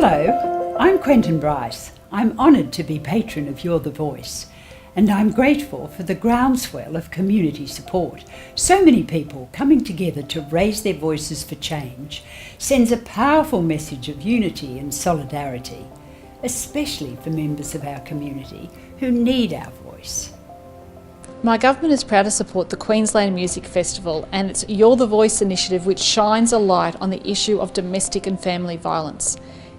Hello, I'm Quentin Bryce. I'm honoured to be patron of You're the Voice, and I'm grateful for the groundswell of community support. So many people coming together to raise their voices for change sends a powerful message of unity and solidarity, especially for members of our community who need our voice. My government is proud to support the Queensland Music Festival and its You're the Voice initiative, which shines a light on the issue of domestic and family violence.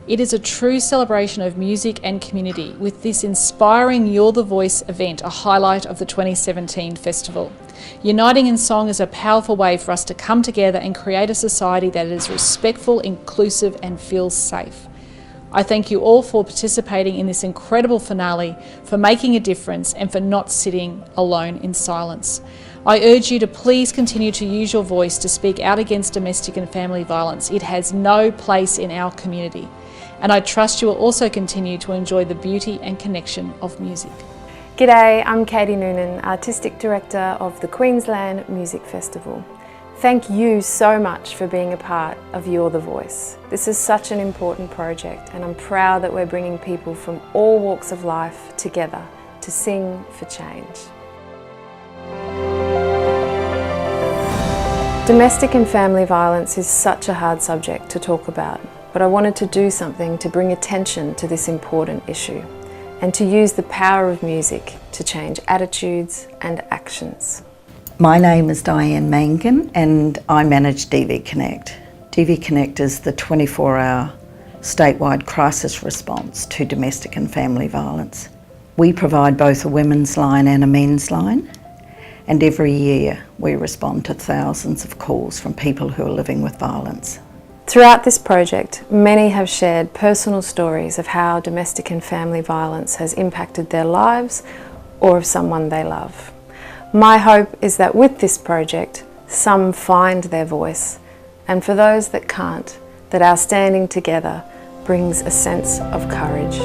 It is a true celebration of music and community, with this inspiring You're the Voice event a highlight of the 2017 festival. Uniting in song is a powerful way for us to come together and create a society that is respectful, inclusive and feels safe. I thank you all for participating in this incredible finale, for making a difference and for not sitting alone in silence. I urge you to please continue to use your voice to speak out against domestic and family violence. It has no place in our community. And I trust you will also continue to enjoy the beauty and connection of music. G'day, I'm Katie Noonan, Artistic Director of the Queensland Music Festival. Thank you so much for being a part of You're the Voice. This is such an important project and I'm proud that we're bringing people from all walks of life together to sing for change. Domestic and family violence is such a hard subject to talk about, but I wanted to do something to bring attention to this important issue and to use the power of music to change attitudes and actions. My name is Diane Mangan and I manage DV Connect. DV Connect is the 24-hour statewide crisis response to domestic and family violence. We provide both a women's line and a men's line, and every year we respond to thousands of calls from people who are living with violence. Throughout this project, many have shared personal stories of how domestic and family violence has impacted their lives or of someone they love. My hope is that with this project, some find their voice, and for those that can't, that our standing together brings a sense of courage.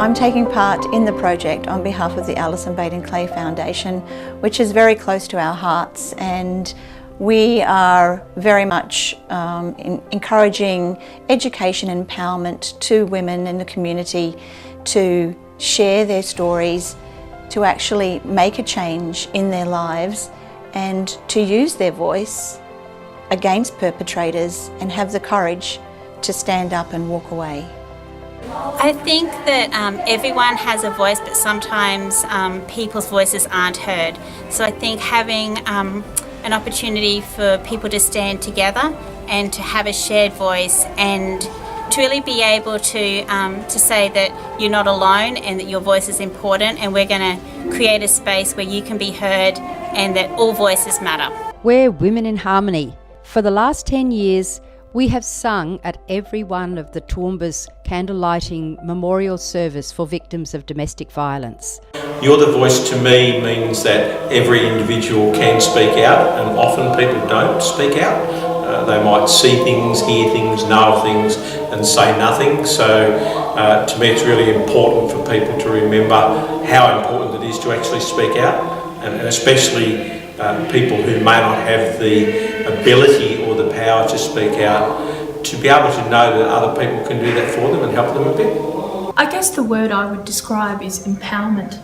I'm taking part in the project on behalf of the Alison Baden Clay Foundation, which is very close to our hearts, and we are very much encouraging education and empowerment to women in the community to share their stories, to actually make a change in their lives and to use their voice against perpetrators and have the courage to stand up and walk away. I think that everyone has a voice, but sometimes people's voices aren't heard. So I think having an opportunity for people to stand together and to have a shared voice and to really be able to say that you're not alone and that your voice is important, and we're going to create a space where you can be heard and that all voices matter. We're Women in Harmony. For the last 10 years, we have sung at every one of the Toowoomba's candlelighting memorial service for victims of domestic violence. You're the Voice to me means that every individual can speak out, and often people don't speak out. They might see things, hear things, know things and say nothing. So to me it's really important for people to remember how important it is to actually speak out, and especially people who may not have the ability or the power to speak out, to be able to know that other people can do that for them and help them a bit. I guess the word I would describe is empowerment.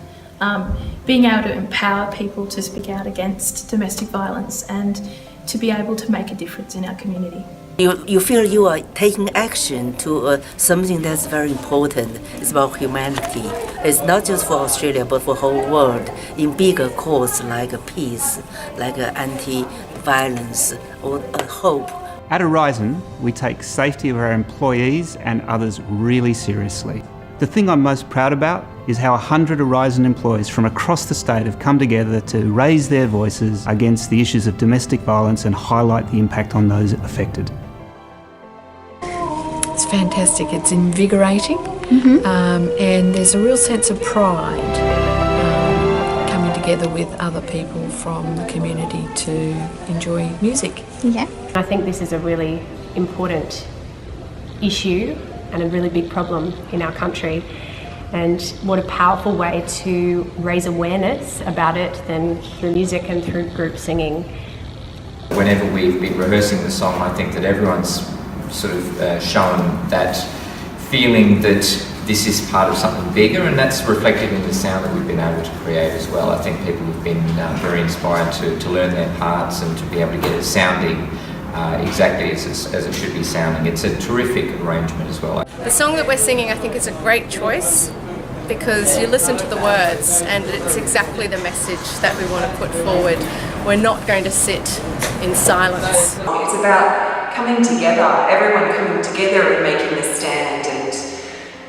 Being able to empower people to speak out against domestic violence and to be able to make a difference in our community. You feel you are taking action to something that's very important. It's about humanity. It's not just for Australia, but for the whole world, in bigger cause like peace, like anti-violence, or hope. At Horizon, we take safety of our employees and others really seriously. The thing I'm most proud about is how 100 Horizon employees from across the state have come together to raise their voices against the issues of domestic violence and highlight the impact on those affected. It's fantastic, it's invigorating, and there's a real sense of pride coming together with other people from the community to enjoy music. Yeah. I think this is a really important issue and a really big problem in our country, and what a powerful way to raise awareness about it than through music and through group singing. Whenever we've been rehearsing the song, I think that everyone's sort of shown that feeling that this is part of something bigger, and that's reflected in the sound that we've been able to create as well. I think people have been very inspired to learn their parts and to be able to get it sounding exactly as it should be sounding. It's a terrific arrangement as well. The song that we're singing, I think, is a great choice because you listen to the words and it's exactly the message that we want to put forward. We're not going to sit in silence. It's about coming together, everyone coming together and making a stand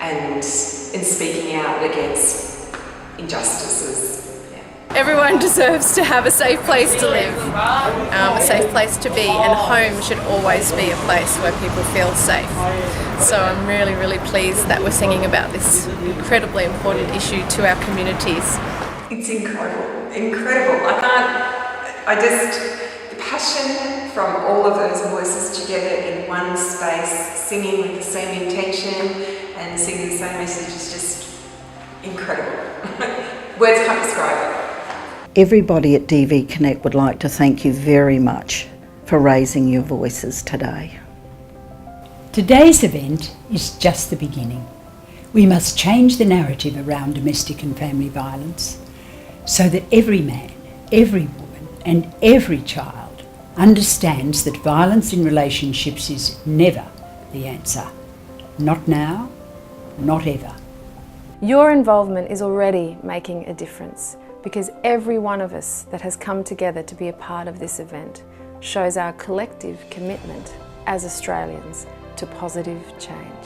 and speaking out against injustices. Everyone deserves to have a safe place to live, a safe place to be, and home should always be a place where people feel safe. So I'm really, really pleased that we're singing about this incredibly important issue to our communities. It's incredible, incredible. The passion from all of those voices together in one space, singing with the same intention and singing the same message is just incredible. Words can't describe it. Everybody at DV Connect would like to thank you very much for raising your voices today. Today's event is just the beginning. We must change the narrative around domestic and family violence so that every man, every woman and every child understands that violence in relationships is never the answer. Not now, not ever. Your involvement is already making a difference because every one of us that has come together to be a part of this event shows our collective commitment as Australians to positive change.